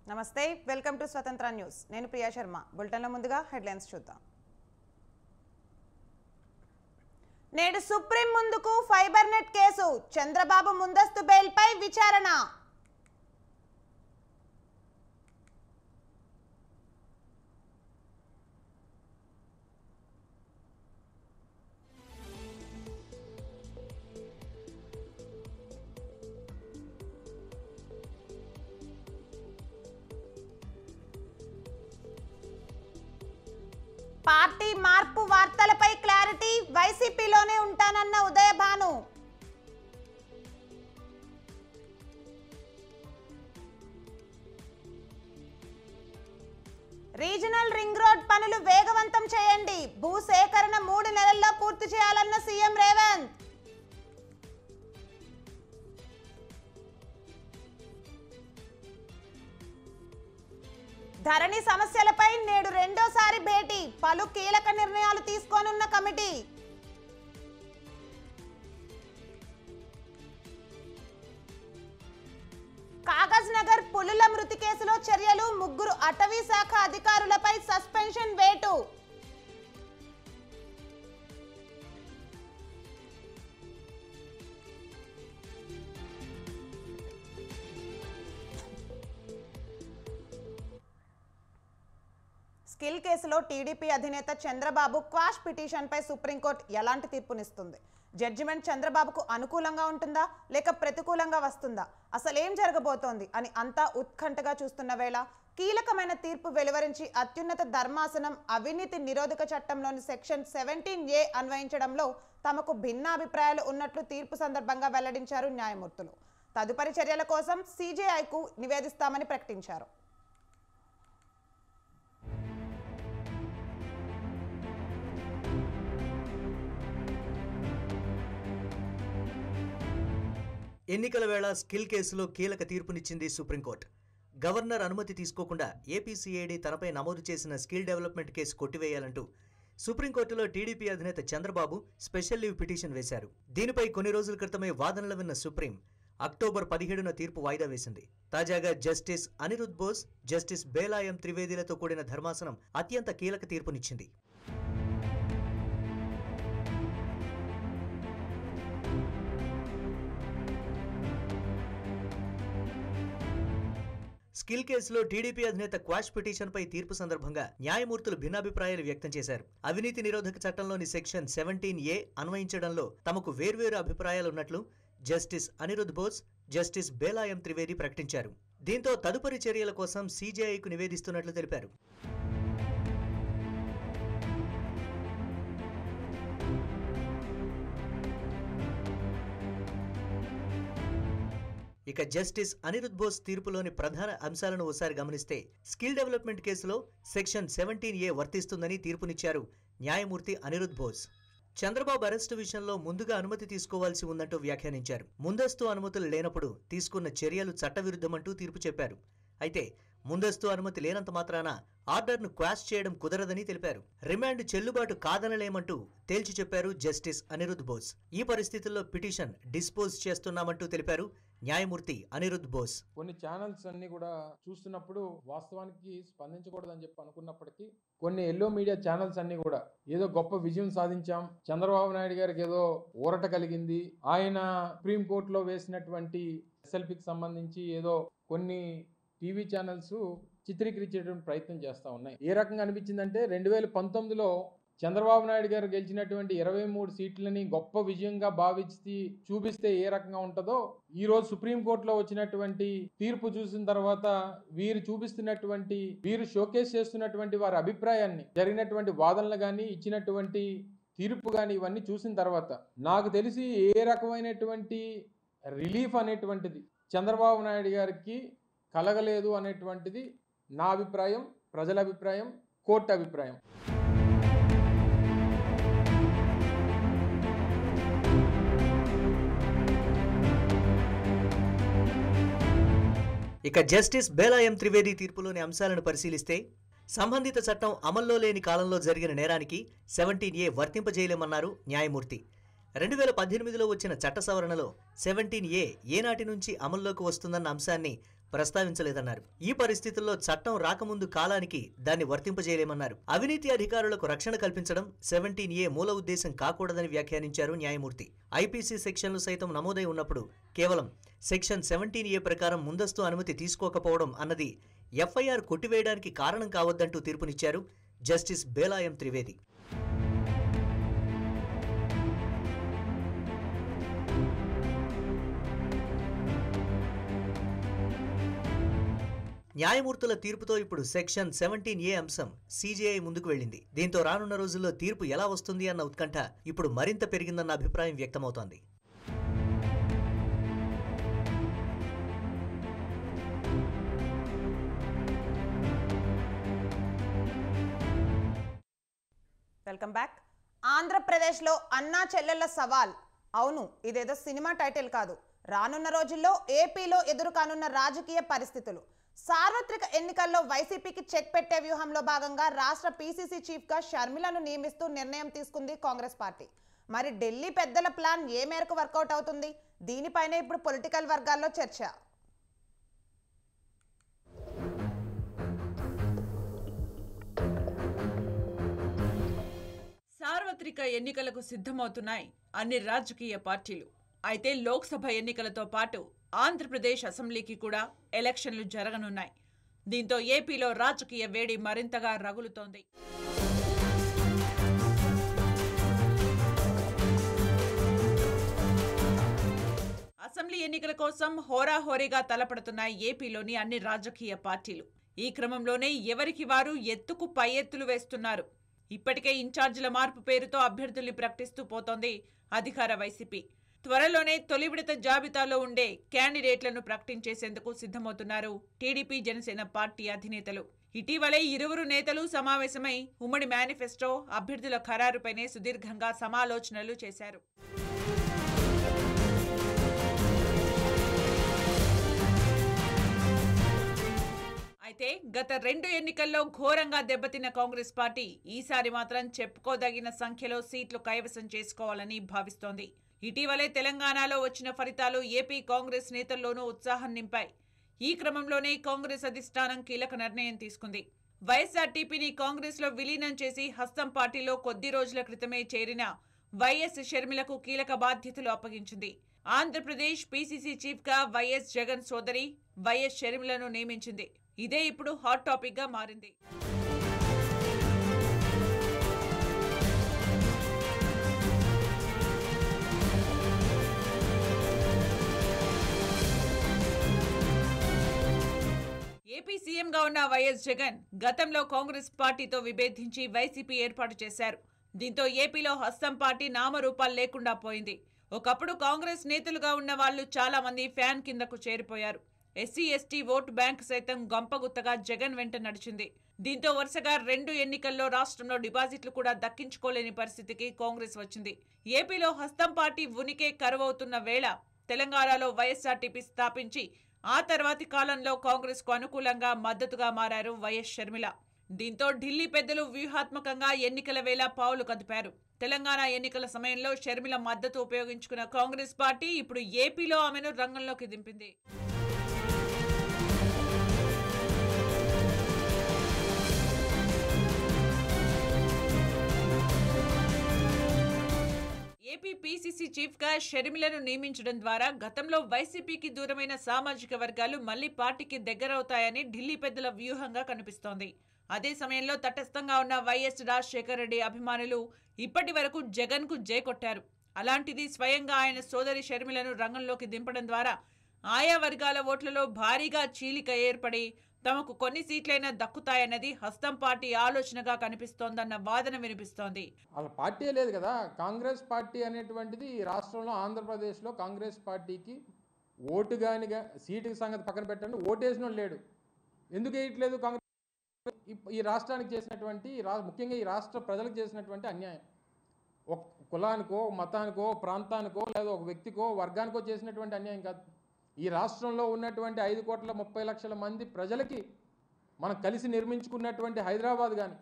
నమస్తే welcome to స్వతంత్ర news నేను ప్రియా శర్మ బులెటిన్లో ముందుగా హెడ్లైన్స్ చూద్దాం నేడు సుప్రీం ముందుకు ఫైబర్ నెట్ కేసు చంద్రబాబు ముందస్తు బెయిల్ పై విచారణ పార్టీ మార్పు వార్తలపై క్లారిటీ వైసీపీలోనే ఉంటానన్న ఉదయభాను రీజనల్ రింగ్ రోడ్ పనులు వేగవంతం చేయండి భూసేకరణ 3 నెలల్లో పూర్తి చేయాలన్న సీఎం రేవంత్ ధరణి సమస్యలపై నేడు రెండోసారి భేటీ పలు కీలక నిర్ణయాలు తీసుకోనున్న కమిటీ కాగజ్ నగర్ పులుల మృతి కేసులో చర్యలు 3 అటవీ శాఖ అధికారులపై సస్పెన్షన్ వేటు స్కిల్ కేసులో టీడీపీ అధినేత చంద్రబాబు క్వాష్ పిటిషన్పై సుప్రీంకోర్టు ఎలాంటి తీర్పునిస్తుంది జడ్జిమెంట్ చంద్రబాబుకు అనుకూలంగా ఉంటుందా లేక ప్రతికూలంగా వస్తుందా అసలు ఏం జరగబోతోంది అని అంతా ఉత్కంఠగా చూస్తున్న వేళ కీలకమైన తీర్పు వెలువరించి అత్యున్నత ధర్మాసనం అవినీతి నిరోధక చట్టంలోని సెక్షన్ 17A అన్వయించడంలో తమకు భిన్నాభిప్రాయాలు ఉన్నట్లు తీర్పు సందర్భంగా వెల్లడించారు న్యాయమూర్తులు తదుపరి చర్యల కోసం CJIకు నివేదిస్తామని ప్రకటించారు ఎన్నికల వేళ స్కిల్ కేసులో కీలక తీర్పునిచ్చింది సుప్రీంకోర్టు గవర్నర్ అనుమతి తీసుకోకుండా ఏపీసీఐడీ తనపై నమోదు చేసిన స్కిల్ డెవలప్మెంట్ కేసు కొట్టివేయాలంటూ సుప్రీంకోర్టులో టీడీపీ అధినేత చంద్రబాబు స్పెషల్ లీవ్ పిటిషన్ వేశారు దీనిపై కొన్ని రోజుల క్రితమే వాదనలు విన్న సుప్రీం అక్టోబర్ 17న తీర్పు వాయిదా వేసింది తాజాగా జస్టిస్ అనిరుద్ బోస్ జస్టిస్ బేలాయం త్రివేదిలతో కూడిన ధర్మాసనం అత్యంత కీలక తీర్పునిచ్చింది స్కిల్ కేసులో టీడీపీ అధినేత క్వాష్ పిటిషన్పై తీర్పు సందర్భంగా న్యాయమూర్తులు భిన్నాభిప్రాయాలు వ్యక్తం చేశారు అవినీతి నిరోధక చట్టంలోని సెక్షన్ 17A అన్వయించడంలో తమకు వేర్వేరు అభిప్రాయాలున్నట్లు జస్టిస్ అనిరుద్ బోస్ జస్టిస్ బేలాయం త్రివేది ప్రకటించారు దీంతో తదుపరి చర్యల కోసం CJIకు నివేదిస్తున్నట్లు తెలిపారు ఇక జస్టిస్ అనిరుద్ బోస్ తీర్పులోని ప్రధాన అంశాలను ఒకసారి గమనిస్తే స్కిల్ డెవలప్మెంట్ కేసులో సెక్షన్ 17A వర్తిస్తుందని తీర్పునిచ్చారు న్యాయమూర్తి అనిరుద్ బోస్ చంద్రబాబు అరెస్టు విషయంలో ముందుగా అనుమతి తీసుకోవాల్సి ఉందంటూ వ్యాఖ్యానించారు ముందస్తు అనుమతులు లేనప్పుడు తీసుకున్న చర్యలు చట్టవిరుద్ధమంటూ తీర్పు చెప్పారు అయితే ముందస్తు అనుమతి లేనంత మాత్రాన ఆర్డర్ను క్వాష్ చేయడం కుదరదని తెలిపారు రిమాండ్ చెల్లుబాటు కాదనలేమంటూ తేల్చి చెప్పారు జస్టిస్ అనిరుద్ బోస్ ఈ పరిస్థితుల్లో పిటిషన్ డిస్పోజ్ చేస్తున్నామంటూ తెలిపారు న్యాయమూర్తి అనిరుద్ బోస్ కొన్ని ఛానల్స్ అన్ని కూడా చూస్తున్నప్పుడు వాస్తవానికి స్పందించకూడదని చెప్పి అనుకున్నప్పటికీ కొన్ని ఎల్లో మీడియా ఛానల్స్ అన్ని కూడా ఏదో గొప్ప విజయం సాధించాం చంద్రబాబు నాయుడు గారికి ఏదో ఊరట కలిగింది ఆయన సుప్రీంకోర్టులో వేసినటువంటి SLPకి సంబంధించి ఏదో కొన్ని టీవీ ఛానల్స్ చిత్రీకరించేటువంటి ప్రయత్నం చేస్తూ ఉన్నాయి ఏ రకంగా అనిపించిందంటే 2019లో చంద్రబాబు నాయుడు గారు గెలిచినటువంటి 23 సీట్లని గొప్ప విజయంగా భావించి చూపిస్తే ఏ రకంగా ఉంటుందో ఈ రోజు సుప్రీంకోర్టులో వచ్చినటువంటి తీర్పు చూసిన తర్వాత వీరు షోకేస్ చేస్తున్నటువంటి వారి అభిప్రాయాన్ని జరిగినటువంటి వాదనలు కానీ ఇచ్చినటువంటి తీర్పు కానీ ఇవన్నీ చూసిన తర్వాత నాకు తెలిసి ఏ రకమైనటువంటి రిలీఫ్ అనేటువంటిది చంద్రబాబు నాయుడు గారికి కలగలేదు అనేటువంటిది నా అభిప్రాయం ప్రజల అభిప్రాయం కోర్టు అభిప్రాయం ఇక జస్టిస్ బేలాయం త్రివేది తీర్పులోని అంశాలను పరిశీలిస్తే సంబంధిత చట్టం అమల్లో లేని కాలంలో జరిగిన నేరానికి 17A వర్తింపజేయలేమన్నారు న్యాయమూర్తి 2018లో వచ్చిన చట్ట సవరణలో 17A ఏనాటి నుంచి అమల్లోకి వస్తుందన్న అంశాన్ని ప్రస్తావించలేదన్నారు. ఈ పరిస్థితుల్లో చట్టం రాకముందు కాలానికి దాన్ని వర్తింపజేయలేమన్నారు. అవినీతి అధికారులకు రక్షణ కల్పించడం 17A మూల ఉద్దేశం కాకూడదని వ్యాఖ్యానించారు న్యాయమూర్తి. ఐపీసీ సెక్షన్లు సైతం నమోదై ఉన్నప్పుడు కేవలం సెక్షన్ 17A ప్రకారం ముందస్తు అనుమతి తీసుకోకపోవడం అన్నది ఎఫ్ఐఆర్ కొట్టివేయడానికి కారణం కావద్దంటూ తీర్పునిచ్చారు జస్టిస్ బేలాయం త్రివేది. న్యాయమూర్తుల తీర్పుతో ఇప్పుడు సెక్షన్ 17A అంశం CJI ముందుకు వెళ్లింది. దీంతో రానున్న రోజుల్లో తీర్పు ఎలా వస్తుంది అన్న ఉత్కంఠ ఇప్పుడు మరింత పెరిగిందన్న అభిప్రాయం వ్యక్తమవుతోంది. Welcome back. ఆంధ్రప్రదేశ్లో అన్నా చెల్లెళ్ల సవాల్. అవును, ఇదేదో సినిమా టైటిల్ కాదు. రానున్న రోజుల్లో ఏపీలో ఎదురుకానున్న రాజకీయ పరిస్థితులు. సార్వత్రిక ఎన్నికల్లో వైసీపీకి చెక్ పెట్టే వ్యూహంలో భాగంగా రాష్ట్ర పీసీసీ చీఫ్గా షర్మిలను నియమిస్తూ నిర్ణయం తీసుకుంది కాంగ్రెస్ పార్టీ. మరి ఢిల్లీ పెద్దల ప్లాన్ ఏ మేరకు వర్కౌట్ అవుతుంది? దీనిపైనే ఇప్పుడు పొలిటికల్ వర్గాల్లో చర్చ. సార్వత్రిక ఎన్నికలకు సిద్ధమవుతున్నాయి అన్ని రాజకీయ పార్టీలు. అయితే లోక్సభ ఎన్నికలతో పాటు ఆంధ్రప్రదేశ్ అసెంబ్లీకి కూడా ఎలక్షన్లు జరగనున్నాయి. దీంతో ఏపీలో రాజకీయ వేడి మరింతగా రగులుతోంది. అసెంబ్లీ ఎన్నికల కోసం హోరాహోరీగా తలపడుతున్నాయి ఏపీలోని అన్ని రాజకీయ పార్టీలు. ఈ క్రమంలోనే ఎవరికి వారు ఎత్తుకు పై ఎత్తులు వేస్తున్నారు. ఇప్పటికే ఇన్ఛార్జీల మార్పు పేరుతో అభ్యర్థుల్ని ప్రకటిస్తూ పోతోంది అధికార వైసీపీ. త్వరలోనే తొలి విడత జాబితాలో ఉండే క్యాండిడేట్లను ప్రకటించేసేందుకు సిద్ధమవుతున్నారు టీడీపీ జనసేన పార్టీ అధినేతలు. ఇటీవలే ఇరువురు నేతలు సమావేశమై ఉమ్మడి మేనిఫెస్టో, అభ్యర్థుల ఖరారుపైనే సుదీర్ఘంగా సమాలోచనలు చేశారు. అయితే గత 2 ఎన్నికల్లో ఘోరంగా దెబ్బతిన్న కాంగ్రెస్ పార్టీ ఈసారి మాత్రం చెప్పుకోదగిన సంఖ్యలో సీట్లు కైవసం చేసుకోవాలని భావిస్తోంది. ఇటీవలే తెలంగాణలో వచ్చిన ఫలితాలు ఏపీ కాంగ్రెస్ నేతల్లోనూ ఉత్సాహం నింపాయి. ఈ క్రమంలోనే కాంగ్రెస్ అధిష్టానం కీలక నిర్ణయం తీసుకుంది. వైఎస్ఆర్టీపీని కాంగ్రెస్లో విలీనం చేసి హస్తం పార్టీలో కొద్ది రోజుల క్రితమే చేరిన వైఎస్ షర్మిలకు కీలక బాధ్యతలు అప్పగించింది. ఆంధ్రప్రదేశ్ పీసీసీ చీఫ్గా వైఎస్ జగన్ సోదరి వైఎస్ షర్మిలను నియమించింది. ఇదే ఇప్పుడు హాట్ టాపిక్ గా మారింది. ఏపీ సీఎంగా ఉన్న వైఎస్ జగన్ గతంలో కాంగ్రెస్ పార్టీతో విభేదించి వైసీపీ ఏర్పాటు చేశారు. దీంతో ఏపీలో హస్తం పార్టీ నామరూపాలు లేకుండా పోయింది. ఒకప్పుడు కాంగ్రెస్ నేతలుగా ఉన్న వాళ్లు చాలా మంది ఫ్యాన్ కిందకు చేరిపోయారు. ఎస్సీ ఎస్టీ ఓటు బ్యాంక్ సైతం గంపగుత్తగా జగన్ వెంట నడిచింది. దీంతో వరుసగా 2 ఎన్నికల్లో రాష్ట్రంలో డిపాజిట్లు కూడా దక్కించుకోలేని పరిస్థితికి కాంగ్రెస్ వచ్చింది. ఏపీలో హస్తం పార్టీ ఉనికే కరువవుతున్న వేళ తెలంగాణలో వైఎస్ఆర్టీపీ స్థాపించి ఆ తర్వాతి కాలంలో కాంగ్రెస్ కు అనుకూలంగా మద్దతుగా మారారు వైఎస్ షర్మిల. దీంతో ఢిల్లీ పెద్దలు వ్యూహాత్మకంగా ఎన్నికల వేళ పావులు కదిపారు. తెలంగాణ ఎన్నికల సమయంలో షర్మిల మద్దతు ఉపయోగించుకున్న కాంగ్రెస్ పార్టీ ఇప్పుడు ఏపీలో ఆమెను రంగంలోకి దింపింది. ఏపీ పీసీసీ చీఫ్గా షర్మిలను నియమించడం ద్వారా గతంలో వైసీపీకి దూరమైన సామాజిక వర్గాలు మళ్లీ పార్టీకి దగ్గరవుతాయని ఢిల్లీ పెద్దల వ్యూహంగా కనిపిస్తోంది. అదే సమయంలో తటస్థంగా ఉన్న వైఎస్ రాజశేఖర రెడ్డి అభిమానులు ఇప్పటి వరకు జగన్ కు జై కొట్టారు. అలాంటిది స్వయంగా ఆయన సోదరి షర్మిలను రంగంలోకి దింపడం ద్వారా ఆయా వర్గాల ఓట్లలో భారీగా చీలిక ఏర్పడి తమకు కొన్ని సీట్లైనా దక్కుతాయన్నది హస్తం పార్టీ ఆలోచనగా కనిపిస్తోందన్న వాదన వినిపిస్తోంది. వాళ్ళ పార్టీ లేదు కదా, కాంగ్రెస్ పార్టీ అనేటువంటిది రాష్ట్రంలో ఆంధ్రప్రదేశ్లో కాంగ్రెస్ పార్టీకి ఓటు కానీ సీటు సంగతి పక్కన పెట్టండి, ఓటేసిన లేడు. ఎందుకు వేయట్లేదు? కాంగ్రెస్ ఈ రాష్ట్రానికి చేసినటువంటి ముఖ్యంగా ఈ రాష్ట్ర ప్రజలకు చేసినటువంటి అన్యాయం, ఒక కులానికో మతానికో ప్రాంతానికో లేదా ఒక వ్యక్తికో వర్గానికో చేసినటువంటి అన్యాయం కాదు. ఈ రాష్ట్రంలో ఉన్నటువంటి 5,30,00,000 మంది ప్రజలకి మనం కలిసి నిర్మించుకున్నటువంటి హైదరాబాద్ కానీ,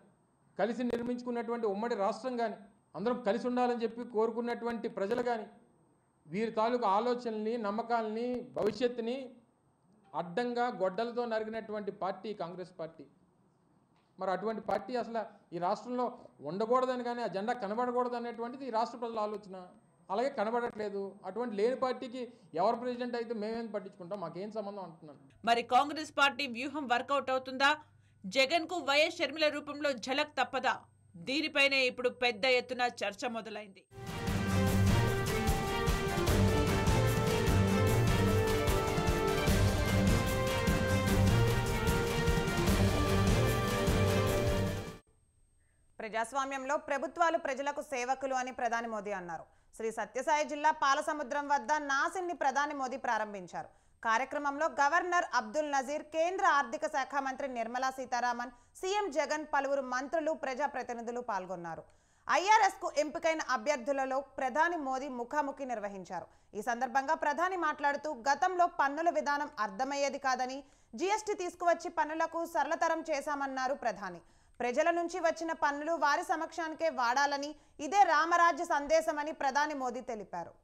కలిసి నిర్మించుకున్నటువంటి ఉమ్మడి రాష్ట్రం కానీ, అందరం కలిసి ఉండాలని చెప్పి కోరుకున్నటువంటి ప్రజలు కానీ వీరి తాలూకు ఆలోచనల్ని, నమ్మకాలని, భవిష్యత్తుని అడ్డంగా గొడ్డలతో నరిగినటువంటి పార్టీ కాంగ్రెస్ పార్టీ. మరి అటువంటి పార్టీ అసలు ఈ రాష్ట్రంలో ఉండకూడదని, కానీ ఆ జెండా కనబడకూడదు అనేటువంటిది ఈ రాష్ట్ర ప్రజల ఆలోచన. అలాగే కనబడట్లేదు. అటువంటి లేని పార్టీకి ఎవరు ప్రెసిడెంట్ అయితే మేమేం పట్టించుకుంటాం, మాకేం సంబంధం అంటున్నాను. మరి కాంగ్రెస్ పార్టీ వ్యూహం వర్కౌట్ అవుతుందా? జగన్ కు వైఎస్ షర్మిల రూపంలో ఝలక్ తప్పదా? దీనిపైనే ఇప్పుడు పెద్ద ఎత్తున చర్చ మొదలైంది. ప్రజాస్వామ్యంలో ప్రభుత్వాలు ప్రజలకు సేవకులు అని ప్రధాని మోదీ అన్నారు. శ్రీ సత్యసాయి జిల్లా పాలసముద్రం వద్ద నాసిన్ని ప్రధాని మోదీ ప్రారంభించారు. కార్యక్రమంలో గవర్నర్ అబ్దుల్ నజీర్, కేంద్ర ఆర్థిక శాఖ మంత్రి నిర్మలా సీతారామన్, సీఎం జగన్, పలువురు మంత్రులు, ప్రజాప్రతినిధులు పాల్గొన్నారు. ఐఆర్ఎస్ కు ఎంపికైన అభ్యర్థులలో ప్రధాని మోదీ ముఖాముఖి నిర్వహించారు. ఈ సందర్భంగా ప్రధాని మాట్లాడుతూ, గతంలో పన్నుల విధానం అర్థమయ్యేది కాదని, జీఎస్టీ తీసుకువచ్చి పన్నులకు సరళతరం చేశామన్నారు ప్రధాని. ప్రజల నుంచి వచ్చిన పన్నులు వారి సమక్షానికే వాడాలని, ఇదే రామరాజ్య సందేశమని ప్రధాని మోదీ తెలిపారు.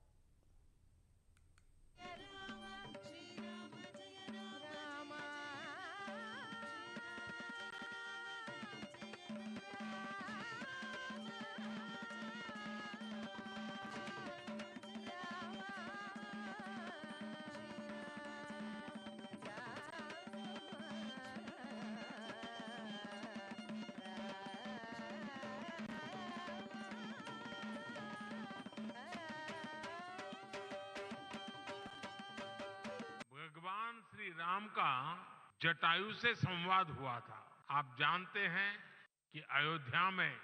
भगवान श्री राम का जटायु से संवाद हुआ था। आप जानते हैं कि अयोध्या में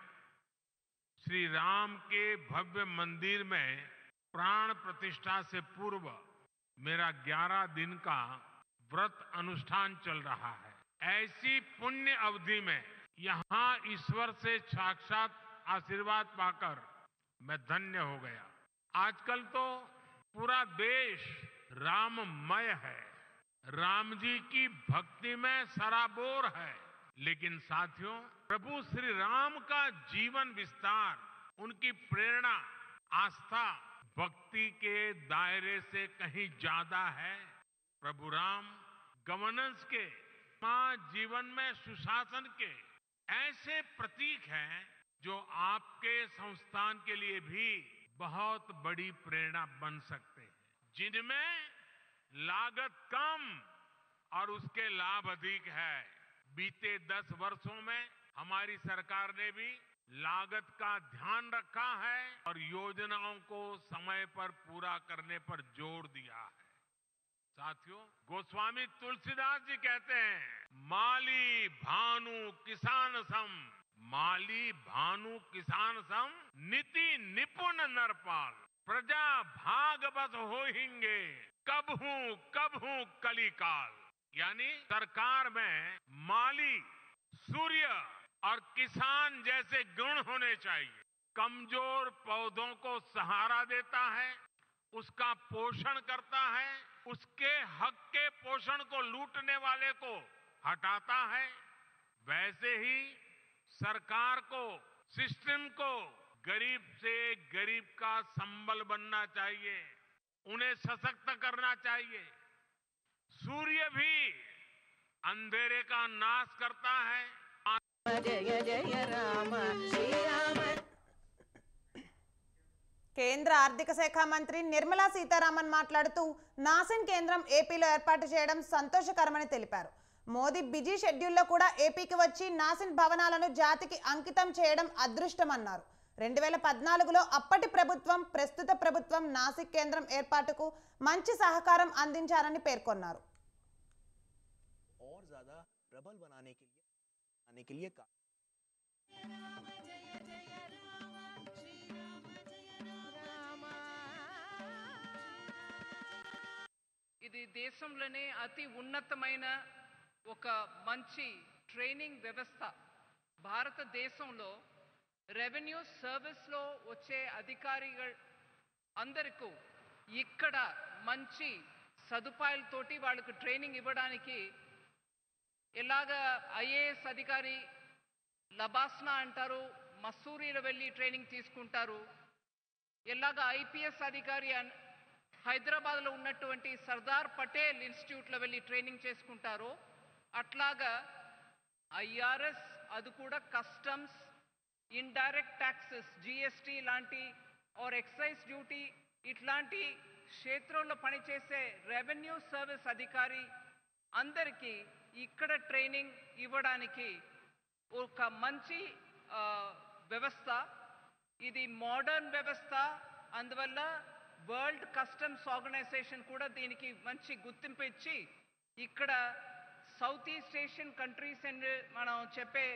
श्री राम के भव्य मंदिर में प्राण प्रतिष्ठा से पूर्व मेरा 11 दिन का व्रत अनुष्ठान चल रहा है। ऐसी पुण्य अवधि में यहाँ ईश्वर से साक्षात आशीर्वाद पाकर मैं धन्य हो गया। आजकल तो पूरा देश राममय है, राम जी की भक्ति में सराबोर है। लेकिन साथियों, प्रभु श्री राम का जीवन विस्तार, उनकी प्रेरणा, आस्था भक्ति के दायरे से कहीं ज्यादा है। प्रभु राम गवर्नेंस के, जीवन में सुशासन के ऐसे प्रतीक हैं जो आपके संस्थान के लिए भी बहुत बड़ी प्रेरणा बन सकते हैं, जिनमें लागत कम और उसके लाभ अधिक है। बीते 10 वर्षों में हमारी सरकार ने भी लागत का ध्यान रखा है और योजनाओं को समय पर पूरा करने पर जोर दिया है। साथियों, गोस्वामी तुलसीदास जी कहते हैं, माली भानु किसान सम, माली भानु किसान सम, नीति निपुण नरपाल, प्रजा भाग बस होहिंगे, कबहू कलिकाल। यानी सरकार में माली, सूर्य और किसान जैसे गुण होने चाहिए। कमजोर पौधों को सहारा देता है, उसका पोषण करता है, उसके हक के पोषण को लूटने वाले को हटाता है। वैसे ही सरकार को, सिस्टम को गरीब से गरीब का संबल बनना चाहिए, उन्हें सशक्त करना चाहिए। सूर्य भी अंधेरे का नाश करता है। जय जय राम श्री राम। కేంద్ర ఆర్థిక శాఖ మంత్రి నిర్మలా సీతారామన్ మాట్లాడుతూ, నాసిన్ కేంద్రం ఏపీలో ఏర్పాటు చేయడం సంతోషకరమని తెలిపారు. మోదీ బిజీ షెడ్యూల్లో కూడా ఏపీకి వచ్చి నాసిన్ భవనాలను జాతికి అంకితం చేయడం అదృష్టమన్నారు. 2014లో అప్పటి ప్రభుత్వం, ప్రస్తుత ప్రభుత్వం నాసిక్ కేంద్రం ఏర్పాటుకు మంచి సహకారం అందించారని పేర్కొన్నారు. ఇది దేశంలోనే అతి ఉన్నతమైన ఒక మంచి ట్రైనింగ్ వ్యవస్థ. భారతదేశంలో రెవెన్యూ సర్వీస్లో వచ్చే అధికారిகள் అందరికీ ఇక్కడ మంచి సదుపాయాలతోటి వాళ్ళకు ట్రైనింగ్ ఇవ్వడానికి, ఎలాగ ఐఏఎస్ అధికారి లబాస్నా అంటారు, మసూరీలో వెళ్ళి ట్రైనింగ్ తీసుకుంటారు, ఎలాగ ఐపీఎస్ అధికారి హైదరాబాద్లో ఉన్నటువంటి సర్దార్ పటేల్ ఇన్స్టిట్యూట్లో వెళ్ళి ట్రైనింగ్ చేసుకుంటారో అట్లాగా ఐఆర్ఎస్, అది కూడా కస్టమ్స్, ఇండైరెక్ట్ ట్యాక్సెస్, జిఎస్టీ లాంటి ఆర్ ఎక్సైజ్ డ్యూటీ ఇట్లాంటి క్షేత్రంలో పనిచేసే రెవెన్యూ సర్వీస్ అధికారి అందరికీ ఇక్కడ ట్రైనింగ్ ఇవ్వడానికి ఒక మంచి వ్యవస్థ. ఇది మోడర్న్ వ్యవస్థ. అందువల్ల వరల్డ్ కస్టమ్స్ ఆర్గనైజేషన్ కూడా దీనికి మంచి గుర్తింపు ఇచ్చి ఇక్కడ south east Asian countries and మనం చెప్పే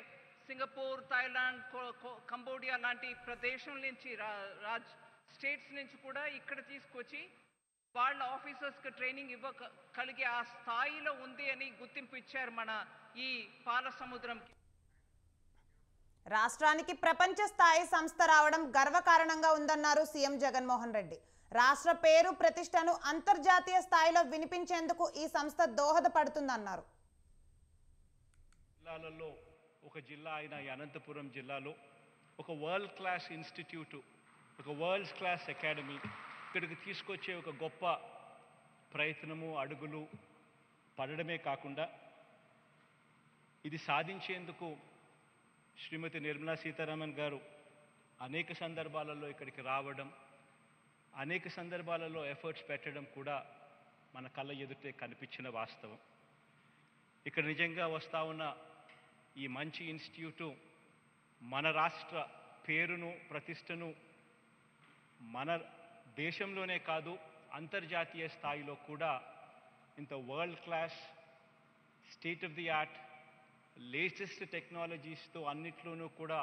సింగపూర్, థాయిలాండ్, కంబోడియా లాంటి ప్రదేశం నుంచి స్టేట్స్ నుంచి కూడా ఇక్కడ తీసుకొచ్చి వాళ్ళ ఆఫీసర్స్కి ట్రైనింగ్ ఇవ్వగలిగే ఆ స్థాయిలో ఉంది అని గుర్తింపు ఇచ్చారు మన ఈ పాల సముద్రంకి. రాష్ట్రానికి ప్రపంచ స్థాయి సంస్థ రావడం గర్వకారణంగా ఉందన్నారు సీఎం జగన్మోహన్ రెడ్డి. రాష్ట్ర పేరు ప్రతిష్టను అంతర్జాతీయ స్థాయిలో వినిపించేందుకు ఈ సంస్థ దోహదపడుతుందన్నారు. జిల్లాలలో ఒక జిల్లా అయిన అనంతపురం జిల్లాలో ఒక వరల్డ్ క్లాస్ ఇన్స్టిట్యూట్, ఒక వరల్డ్ క్లాస్ అకాడమీ ఇక్కడికి తీసుకొచ్చే ఒక గొప్ప ప్రయత్నము, అడుగులు పడడమే కాకుండా ఇది సాధించేందుకు శ్రీమతి నిర్మలా సీతారామన్ గారు అనేక సందర్భాలలో ఇక్కడికి రావడం, అనేక సందర్భాలలో ఎఫర్ట్స్ పెట్టడం కూడా మన కళ్ళ ఎదుటే కనిపించిన వాస్తవం. ఇక్కడ నిజంగా వస్తూ ఉన్న ఈ మంచి ఇన్స్టిట్యూటు మన రాష్ట్ర పేరును, ప్రతిష్టను మన దేశంలోనే కాదు అంతర్జాతీయ స్థాయిలో కూడా ఇంత world class, state of the art, latest టెక్నాలజీస్తో అన్నిట్లోనూ కూడా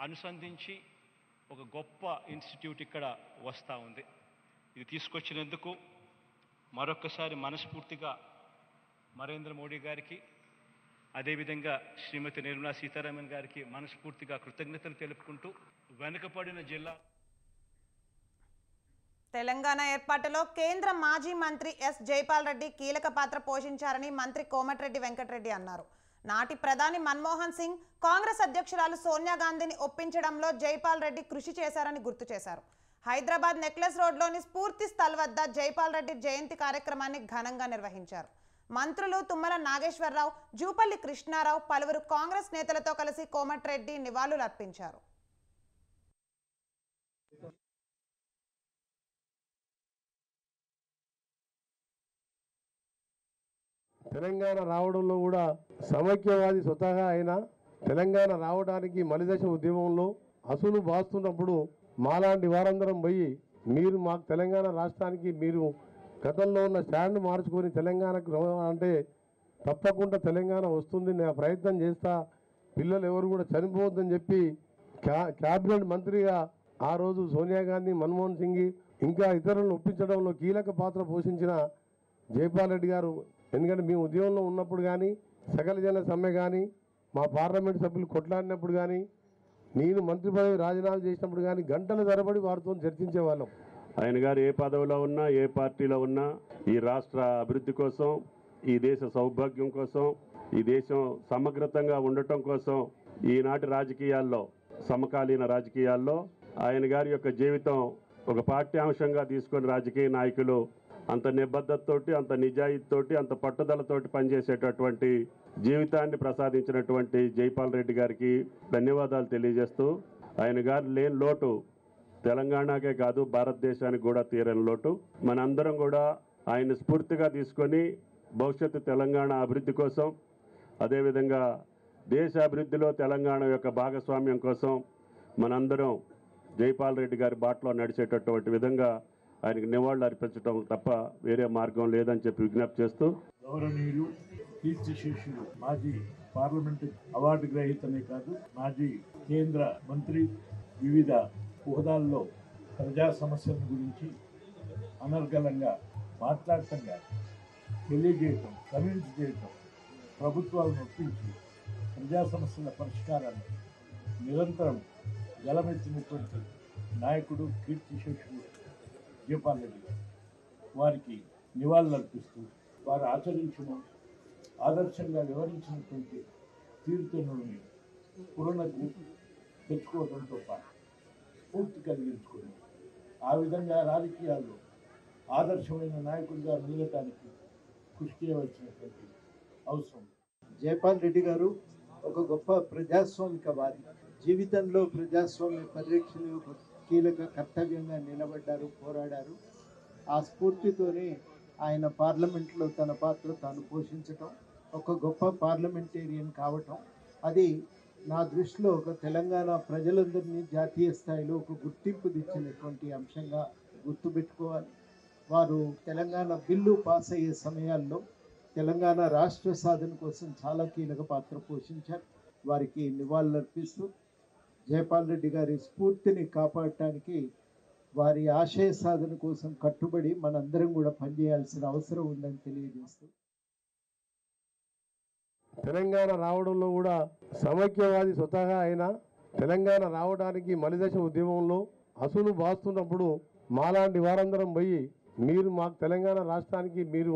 అనుసంధించి ఒక గొప్ప ఇన్స్టిట్యూట్ ఇక్కడ వస్తూ ఉంది. ఇది తీసుకొచ్చినందుకు మరొక్కసారి మనస్ఫూర్తిగా నరేంద్ర మోడీ గారికి, అదేవిధంగా శ్రీమతి నిర్మలా సీతారామన్ గారికి మనస్ఫూర్తిగా కృతజ్ఞతలు తెలుపుకుంటూ వెనుకబడిన జిల్లా తెలంగాణ ఏర్పాటులో కేంద్ర మాజీ మంత్రి ఎస్ జైపాల్ రెడ్డి కీలక పాత్ర పోషించారని మంత్రి కోమటిరెడ్డి వెంకటరెడ్డి అన్నారు. నాటి ప్రధాని మన్మోహన్ సింగ్, కాంగ్రెస్ అధ్యక్షురాలు సోనియా గాంధీని ఒప్పించడంలో జైపాల్ రెడ్డి కృషి చేశారని గుర్తు చేశారు. హైదరాబాద్ నెక్లెస్ రోడ్లోని స్ఫూర్తి స్థల్ వద్ద జైపాల్ రెడ్డి జయంతి కార్యక్రమాన్ని ఘనంగా నిర్వహించారు. మంత్రులు తుమ్మల నాగేశ్వరరావు, జూపల్లి కృష్ణారావు, పలువురు కాంగ్రెస్ నేతలతో కలిసి కోమటిరెడ్డి నివాళులర్పించారు. తెలంగాణ రావడంలో కూడా సమైక్యవాది స్వతహా అయినా తెలంగాణ రావడానికి మలిదశ ఉద్యమంలో అసలు బాస్తున్నప్పుడు మాలాంటి వారందరం పోయి మీరు మాకు తెలంగాణ రాష్ట్రానికి మీరు గతంలో ఉన్న స్టాండ్ మార్చుకొని తెలంగాణకు అంటే తప్పకుండా తెలంగాణ వస్తుంది, నేను ప్రయత్నం చేస్తా, పిల్లలు ఎవరు కూడా చనిపోవద్దని చెప్పి క్యాబినెట్ మంత్రిగా ఆ రోజు సోనియా గాంధీ, మన్మోహన్ సింగ్ ఇంకా ఇతరులను ఒప్పించడంలో కీలక పాత్ర పోషించిన జైపాల్ రెడ్డి గారు. ఎందుకంటే మేము ఉద్యమంలో ఉన్నప్పుడు కానీ, సకల జన సమ్మె కానీ, మా పార్లమెంట్ సభ్యులు కొట్లాడినప్పుడు కానీ, నేను మంత్రి పదవి రాజీనామా చేసినప్పుడు కానీ గంటల తరబడి వారితో చర్చించేవాళ్ళం. ఆయన గారు ఏ పదవిలో ఉన్నా, ఏ పార్టీలో ఉన్నా ఈ రాష్ట్ర అభివృద్ధి కోసం, ఈ దేశ సౌభాగ్యం కోసం, ఈ దేశం సమగ్రతంగా ఉండటం కోసం ఈనాటి రాజకీయాల్లో, సమకాలీన రాజకీయాల్లో ఆయన గారి యొక్క జీవితం ఒక పాఠ్యాంశంగా తీసుకొని రాజకీయ నాయకులు అంత నిబద్ధతతోటి, అంత నిజాయితీతోటి, అంత పట్టుదలతోటి పనిచేసేటటువంటి జీవితాన్ని ప్రసాదించినటువంటి జైపాల్ రెడ్డి గారికి ధన్యవాదాలు తెలియజేస్తూ, ఆయన గారు లేని లోటు తెలంగాణకే కాదు భారతదేశానికి కూడా తీరని లోటు. మనందరం కూడా ఆయన స్ఫూర్తిగా తీసుకొని భవిష్యత్తు తెలంగాణ అభివృద్ధి కోసం, అదేవిధంగా దేశ అభివృద్ధిలో తెలంగాణ యొక్క భాగస్వామ్యం కోసం మనందరం జైపాల్ రెడ్డి గారి బాటలో నడిచేటటువంటి విధంగా ఆయనకు నివాళులు అర్పించడం తప్ప వేరే మార్గం లేదని చెప్పి విజ్ఞప్తి చేస్తూ, గౌరవనీయులు కీర్తిశేషులు మాజీ పార్లమెంటు అవార్డు గ్రహీతనే కాదు, మాజీ కేంద్ర మంత్రి, వివిధ హోదాల్లో ప్రజా సమస్యల గురించి అనర్గళంగా మాట్లాడటం కాదు, తెలియజేయటం, కన్విన్స్ చేయటం, ప్రభుత్వాలను ఒప్పించి ప్రజా సమస్యల పరిష్కారాన్ని నిరంతరం గలమెత్తినటువంటి నాయకుడు కీర్తిశేషులు జైపాల్ రెడ్డి గారు. వారికి నివాళులర్పిస్తూ వారు ఆచరించిన ఆదర్శంగా వివరించినటువంటి తీర్థనుడిని పురణకు తెచ్చుకోవడంతో పాటు స్ఫూర్తి కలిగించుకుని ఆ విధంగా రాజకీయాల్లో ఆదర్శమైన నాయకుడిగా నిలవటానికి కృషి చేయవలసినటువంటి అవసరం. జైపాల్ రెడ్డి గారు ఒక గొప్ప ప్రజాస్వామికవాది. జీవితంలో ప్రజాస్వామ్య పరిరక్షణ ఒక కీలక కర్తవ్యంగా నిలబడ్డారు, పోరాడారు. ఆ స్ఫూర్తితోనే ఆయన పార్లమెంట్లో తన పాత్ర తాను పోషించటం, ఒక గొప్ప పార్లమెంటేరియన్ కావటం, అది నా దృష్టిలో ఒక తెలంగాణ ప్రజలందరినీ జాతీయ స్థాయిలో ఒక గుర్తింపు తెచ్చినటువంటి అంశంగా గుర్తుపెట్టుకోవాలి. వారు తెలంగాణ బిల్లు పాస్ అయ్యే సమయాల్లో తెలంగాణ రాష్ట్ర సాధన కోసం చాలా కీలక పాత్ర పోషించారు. వారికి నివాళులర్పిస్తూ జైపాల్ రెడ్డి గారి స్ఫూర్తిని కాపాడటానికి, వారి ఆశయ సాధన కోసం కట్టుబడి మనందరం కూడా పనిచేయాల్సిన అవసరం ఉందని తెలియజేస్తూ, తెలంగాణ రావడంలో కూడా సమైక్యవాది స్వతహా అయినా తెలంగాణ రావడానికి మలిదశ ఉద్యమంలో అసలు బాస్తున్నప్పుడు మాలాంటి వారందరం పోయి మీరు మాకు తెలంగాణ రాష్ట్రానికి మీరు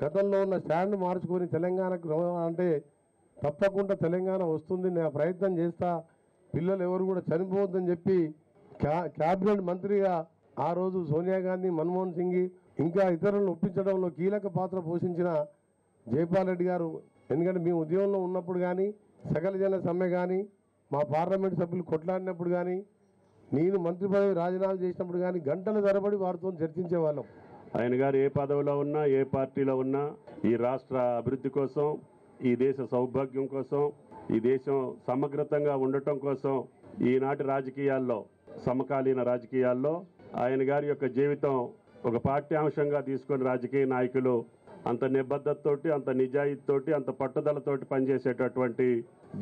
గతంలో ఉన్న స్టాండ్ మార్చుకొని తెలంగాణకు అంటే తప్పకుండా తెలంగాణ వస్తుంది, నేను ప్రయత్నం చేస్తా, పిల్లలు ఎవరు కూడా చనిపోవద్దని చెప్పి క్యాబినెట్ మంత్రిగా ఆ రోజు సోనియా గాంధీ, మన్మోహన్ సింగ్ ఇంకా ఇతరులను ఒప్పించడంలో కీలక పాత్ర పోషించిన జైపాల్ రెడ్డి గారు. ఎందుకంటే మేము ఉద్యమంలో ఉన్నప్పుడు కానీ, సకల జన సమ్మె కానీ, మా పార్లమెంట్ సభ్యులు కొట్లాడినప్పుడు కానీ, నేను మంత్రి పదవి రాజీనామా చేసినప్పుడు కానీ గంటల తరబడి వారితో చర్చించేవాళ్ళం. ఆయన గారు ఏ పదవిలో ఉన్నా, ఏ పార్టీలో ఉన్నా ఈ రాష్ట్ర అభివృద్ధి కోసం, ఈ దేశ సౌభాగ్యం కోసం, ఈ దేశం సమగ్రతంగా ఉండటం కోసం ఈనాటి రాజకీయాల్లో, సమకాలీన రాజకీయాల్లో ఆయన గారి యొక్క జీవితం ఒక పాఠ్యాంశంగా తీసుకొని రాజకీయ నాయకులు అంత నిబద్ధతతోటి, అంత నిజాయితీతోటి, అంత పట్టుదలతోటి పనిచేసేటటువంటి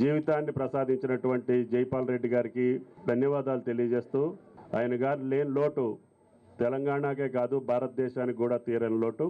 జీవితాన్ని ప్రసాదించినటువంటి జైపాల్ రెడ్డి గారికి ధన్యవాదాలు తెలియజేస్తూ, ఆయన గారు లేని లోటు తెలంగాణకే కాదు భారతదేశానికి కూడా తీరని లోటు.